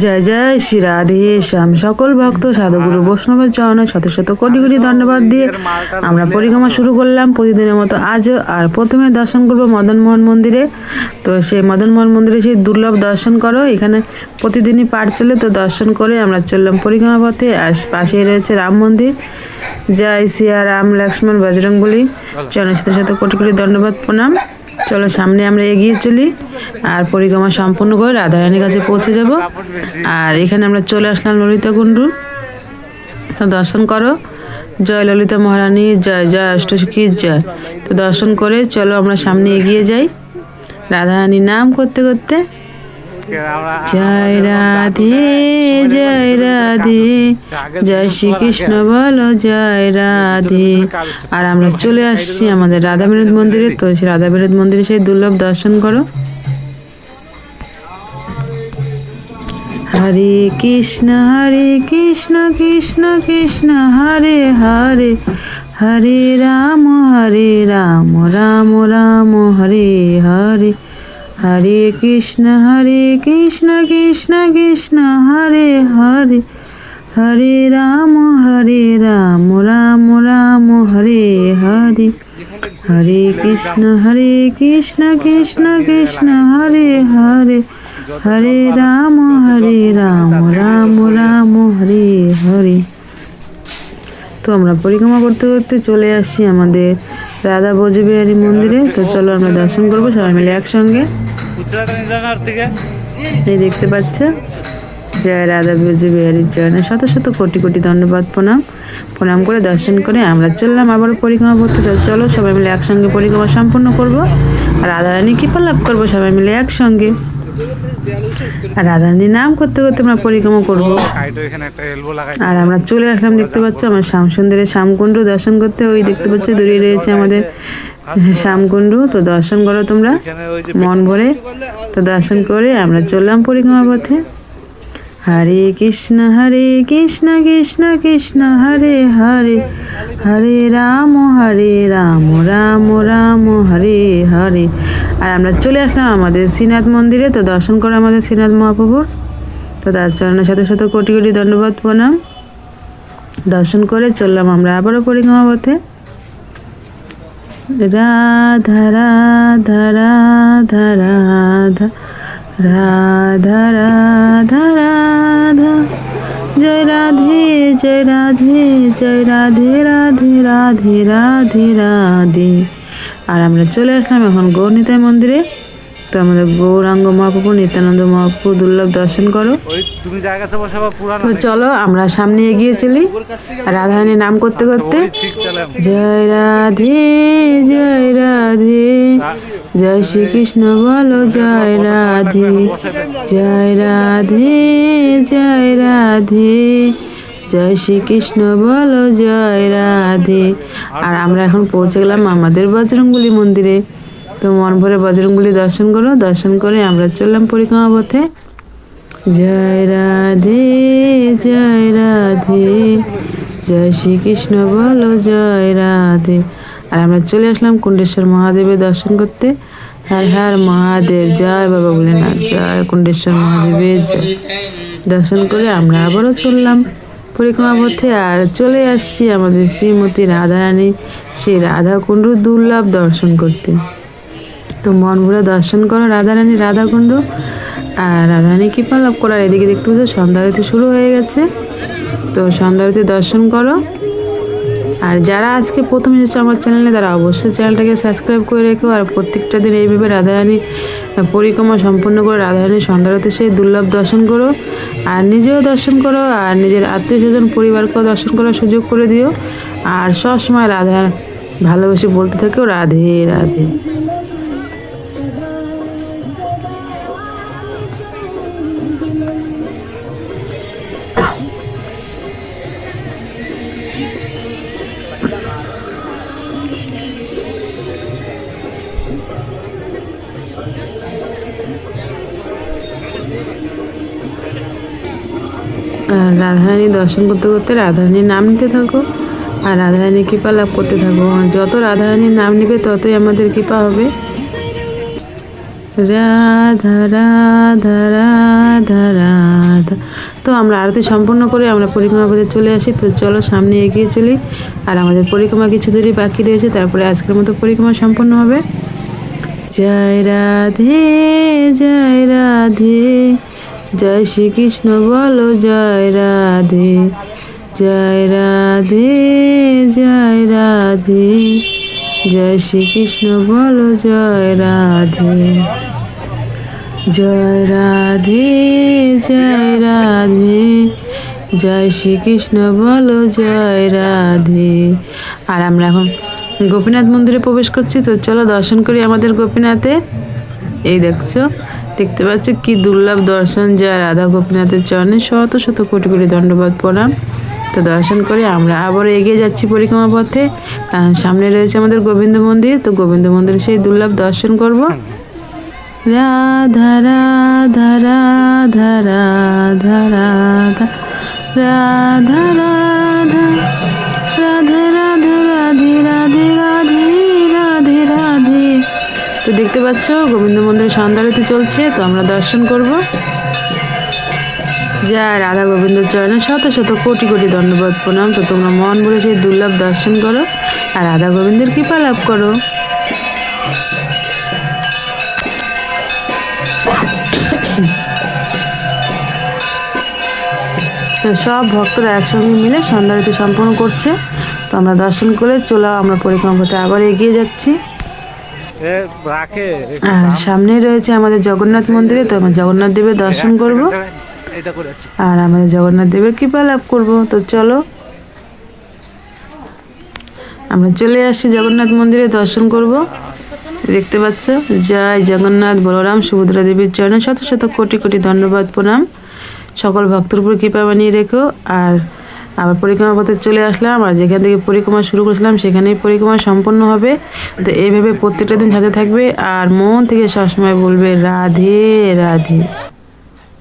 জয় জয় শ্রী রাধে শ্যাম। সকল ভক্ত সাধুগুরু বৈষ্ণবের চরণে শত শত কোটি কোটি ধন্যবাদ দিয়ে আমরা পরিক্রমা শুরু করলাম প্রতিদিনের মতো আজও। আর প্রথমে দর্শন করব মদনমোহন মন্দিরে। তো সেই মদনমোহন মন্দিরে সেই দুর্লভ দর্শন করো, এখানে প্রতিদিনই পাঠ চলে। তো দর্শন করে আমরা চললাম পরিক্রমা পথে। আর পাশেই রয়েছে রাম মন্দির। জয় সিয়া রাম লক্ষ্মণ বজরংবলী, চরণে শত শত কোটি কোটি ধন্যবাদ প্রণাম। চলো সামনে আমরা এগিয়ে চলি আর পরিক্রমা সম্পূর্ণ করে রাধারানীর কাছে পৌঁছে যাব। আর এখানে আমরা চলে আসলাম ললিতা কুণ্ডু। তো দর্শন করো। জয় ললিতা মহারানী জয়, জয় অষ্টসখীর জয়। তো দর্শন করে চলো আমরা সামনে এগিয়ে যাই রাধারানীর নাম করতে করতে। জয় রাধে জয় রাধে, জয় শ্রীকৃষ্ণ বলো জয় রাধে। আর আমরা চলে আসছি আমাদের রাধা বিনোদ মন্দিরে। তো সেই রাধা বিনোদ মন্দিরে সেই দুর্লভ দর্শন করো। হরে কৃষ্ণ কৃষ্ণ কৃষ্ণ হরে হরে, হরে রাম রাম রাম হরে হরে। হরে কৃষ্ণ কৃষ্ণ কৃষ্ণ হরে হরে, হরে রাম রাম রাম হরে হরে। হরে কৃষ্ণ কৃষ্ণ কৃষ্ণ হরে হরে, হরে রাম রাম রাম হরে হরে। তো আমরা পরিক্রমা করতে করতে চলে আসছি আমাদের রাধা ভোজবিহারী মন্দিরে। তো চলো আমরা দর্শন করবো সবাই মিলে একসঙ্গে। এই দেখতে পাচ্ছে জয় রাধা ভোজবিহারীর চরণে শত শত কোটি কোটি ধন্যবাদ প্রণাম করে দর্শন করে আমরা চললাম আবার পরিক্রমা করতে। তো চলো সবাই মিলে একসঙ্গে পরিক্রমা সম্পূর্ণ করবো আর রাধারানী কৃপা লাভ করবো সবাই মিলে একসঙ্গে। আর রাধারানীর নাম করতে করতে আমরা পরিক্রমা করবো। আর আমরা চলে আসলাম দেখতে পাচ্ছ আমার শ্যামসুন্দরের শ্যামকুণ্ড দর্শন করতে। ওই দেখতে পাচ্ছ দূরে রয়েছে আমাদের শ্যামকুণ্ড। তো দর্শন করো তোমরা মন ভরে। তো দর্শন করে আমরা চললাম পরিক্রমা পথে। হরে কৃষ্ণ কৃষ্ণ কৃষ্ণ হরে হরে, হরে রাম রাম রাম হরে হরে। আর আমরা চলে আসলাম আমাদের শ্রীনাথ মন্দিরে। তো দর্শন করো আমাদের শ্রীনাথ মহাপ্রভুর। তো তার চরণের সাথে সাথে কোটি কোটি ধন্যবাদ প্রণাম। দর্শন করে চললাম আমরা আবারও পরিক্রমা পথে। রাধা রাধা রাধা রাধা রাধা রাধা রাধা, জয় রাধে জয় রাধে জয় রাধে রাধে রাধে রাধে রাধে। আর আমরা চলে আসলাম এখন গৌরনিতাই মন্দিরে। তো আমাদের গৌরাঙ্গ মহাপ্রভু নিত্যানন্দ মহাপ্রভু দুর্লভ দর্শন করো। তো চলো আমরা সামনে এগিয়ে চলি রাধারানীর নাম করতে করতে। জয় রাধে জয় রাধে, জয় শ্রীকৃষ্ণ বলো জয় রাধে, জয় রাধে জয় রাধে, জয় শ্রীকৃষ্ণ বলো জয় রাধে। আর আমরা এখন পৌঁছে গেলাম আমাদের বজরংবলী মন্দিরে। তো মন ভরে বজরংবলী দর্শন করো। দর্শন করে আমরা চললাম পরিক্রমা পথে। জয় রাধে জয় রাধে, জয় শ্রীকৃষ্ণ বলো জয় রাধে। আর আমরা চলে আসলাম কুণ্ডেশ্বর মহাদেবের দর্শন করতে। হর হর মহাদেব জয় বাবা ভোলেনাথ, জয় কুণ্ডেশ্বর মহাদেবের জয়। দর্শন করে আমরা আবারও চললাম পরিক্রমা পথে। আর চলে আসছি আমাদের শ্রীমতী রাধারানী সেই রাধাকুণ্ড দুর্লভ দর্শন করতে। তো মন ভরে দর্শন করো রাধারানী রাধাকুণ্ড। আর রাধারানী কৃপা লাভ করার এদিকে দেখতে পাচ্ছ সন্ধ্যা আরতি শুরু হয়ে গেছে। তো সন্ধ্যা আরতি দর্শন করো। আর যারা আজকে প্রথম এসেছে আমার চ্যানেলে তারা অবশ্যই চ্যানেলটাকে সাবস্ক্রাইব করে রেখো। আর প্রত্যেকটা দিন এইভাবে রাধারানী পরিক্রমা সম্পূর্ণ করে রাধারানী সন্ধ্যা আরতি সেই দুর্লভ দর্শন করো। আর নিজেও দর্শন করো আর নিজের আত্মীয় স্বজন পরিবারকেও দর্শন করার সুযোগ করে দিও। আর সবসময় রাধা ভালোবেসে বলতে থাকো রাধে রাধে। রাধারানী দর্শন করতে করতে রাধারানীর নাম নিতে থাকো আর রাধারানীর কৃপা লাভ করতে থাকো। যত রাধারানীর নাম নিবে ততই আমাদের কৃপা হবে। রাধা রাধা রাধা রাধা। তো আমরা আরতি সম্পূর্ণ করে আমরা পরিক্রমা পথে চলে আসি। তো চলো সামনে এগিয়ে চলি। আর আমাদের পরিক্রমা কিছু দূরই বাকি রয়েছে, তারপরে আজকের মতো পরিক্রমা সম্পন্ন হবে। জয় রাধে জয় রাধে, জয় শ্রীকৃষ্ণ বলো জয় রাধে, জয় রাধে জয় রাধে, জয় শ্রীকৃষ্ণ বলো জয় রাধে, জয় রাধে জয় রাধে, জয় শ্রীকৃষ্ণ বলো জয় রাধে। আর আমরা এখন গোপীনাথ মন্দিরে প্রবেশ করছি। তো চলো দর্শন করি আমাদের গোপীনাথে। এই দেখতে পাচ্ছ কি দুর্লভ দর্শন, জয় রাধা গোপীনাথের চরণে শত শত কোটি কোটি দণ্ডবাদ প্রণাম। তো দর্শন করে আমরা আবারও এগিয়ে যাচ্ছি পরিক্রমা পথে, কারণ সামনে রয়েছে আমাদের গোবিন্দ মন্দির। তো গোবিন্দ মন্দিরে সেই দুর্লভ দর্শন করব। রাধা রাধা রাধা রাধা রাধা, রাধা রাধা রাধে রাধে রাধে রাধে রাধে রাধে রাধে। তো দেখতে পাচ্ছ গোবিন্দ মন্দিরে সন্ধ্যারতি চলছে। তো আমরা দর্শন করব। জয় রাধা গোবিন্দ চরণে শত শত কোটি কোটি দণ্ডবাদ প্রণাম। তো তোমরা মন ভরে সেই দুর্লভ দর্শন করো আর রাধা গোবিন্দের কৃপা লাভ করো। তো সব ভক্তরা একসঙ্গে মিলে সন্ধ্যারতি সম্পন্ন করছে। তো আমরা দর্শন করে চলো আমরা পরিক্রমা পথে আবার এগিয়ে যাচ্ছি। আর সামনে রয়েছে আমাদের জগন্নাথ মন্দিরে। তো আমরা জগন্নাথ দেবের দর্শন করব আর আমাদের জগন্নাথ দেবের কৃপা লাভ করব। তো চলো আমরা চলে আসছি জগন্নাথ মন্দিরে দর্শন করব। দেখতে পাচ্ছ জয় জগন্নাথ বলরাম সুভদ্রা দেবীর চরণে শত শত কোটি কোটি ধন্যবাদ প্রণাম। সকল ভক্তের উপর কৃপা বানিয়ে রেখো। আর আবার পরিক্রমা পথে চলে আসলাম। আর যেখান থেকে পরিক্রমা শুরু করেছিলাম সেখানেই পরিক্রমা সম্পন্ন হবে। তো এইভাবে প্রত্যেকটা দিন সাথে থাকবে আর মন থেকে সবসময় বলবে রাধে রাধে।